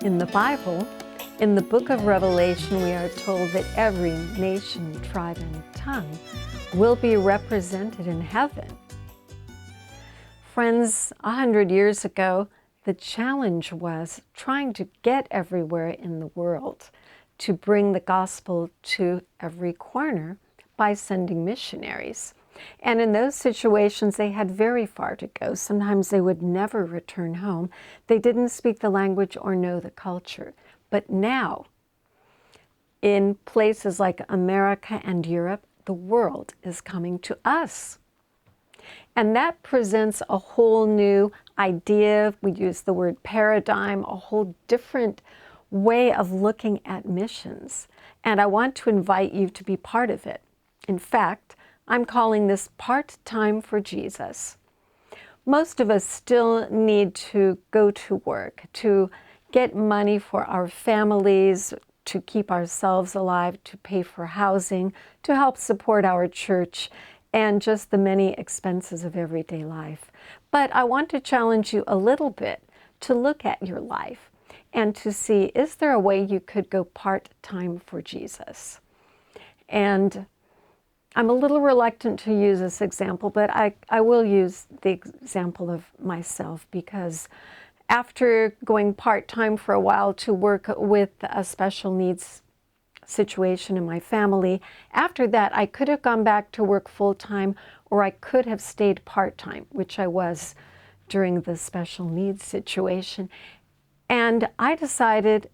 In the Bible, in the book of Revelation, we are told that every nation, tribe, and tongue will be represented in heaven. Friends, 100 years ago, the challenge was trying to get everywhere in the world to bring the gospel to every corner by sending missionaries. And in those situations, they had very far to go. Sometimes they would never return home. They didn't speak the language or know the culture. But now, in places like America and Europe, the world is coming to us. And that presents a whole new idea. We use the word paradigm, a whole different way of looking at missions. And I want to invite you to be part of it. In fact, I'm calling this part-time for Jesus. Most of us still need to go to work, to get money for our families, to keep ourselves alive, to pay for housing, to help support our church, and just the many expenses of everyday life. But I want to challenge you a little bit to look at your life and to see, is there a way you could go part-time for Jesus? And I'm a little reluctant to use this example, but I will use the example of myself, because after going part-time for a while to work with a special needs situation in my family, after that I could have gone back to work full-time, or I could have stayed part-time, which I was during the special needs situation. And I decided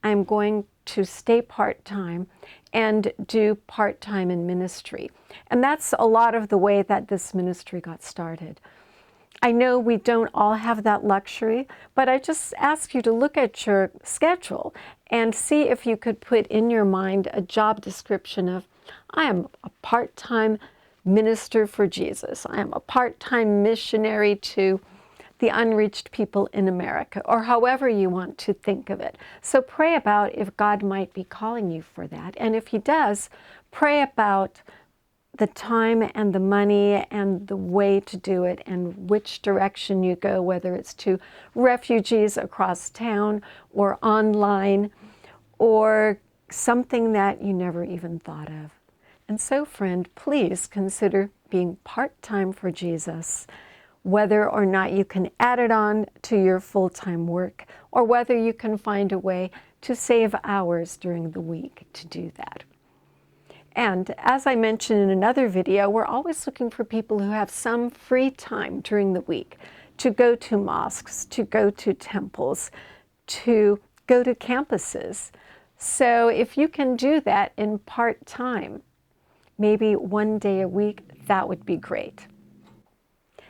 I'm going to stay part-time and do part-time in ministry. And that's a lot of the way that this ministry got started. I know we don't all have that luxury, but I just ask you to look at your schedule and see if you could put in your mind a job description of, I am a part-time minister for Jesus. I am a part-time missionary to the unreached people in America, or however you want to think of it. So pray about if God might be calling you for that. And if He does, pray about the time and the money and the way to do it and which direction you go, whether it's to refugees across town or online or something that you never even thought of. And so, friend, please consider being part-time for Jesus, whether or not you can add it on to your full-time work, or whether you can find a way to save hours during the week to do that. And as I mentioned in another video, we're always looking for people who have some free time during the week to go to mosques, to go to temples, to go to campuses. So if you can do that in part-time, maybe one day a week, that would be great.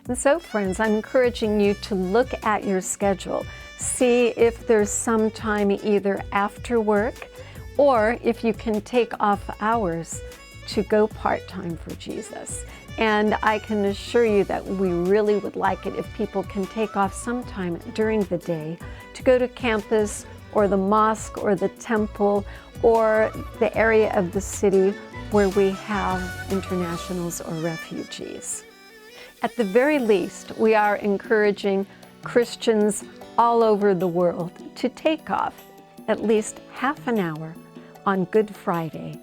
And so, friends, I'm encouraging you to look at your schedule, see if there's some time either after work, or if you can take off hours to go part-time for Jesus. And I can assure you that we really would like it if people can take off some time during the day to go to campus or the mosque or the temple or the area of the city where we have internationals or refugees. At the very least, we are encouraging Christians all over the world to take off at least half an hour on Good Friday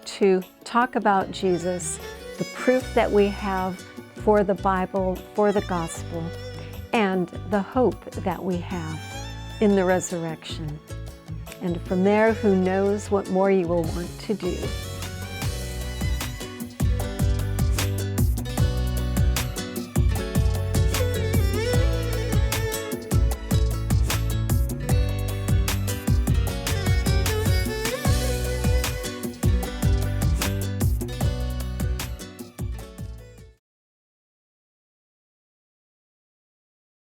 to talk about Jesus, the proof that we have for the Bible, for the gospel, and the hope that we have in the resurrection. And from there, who knows what more you will want to do.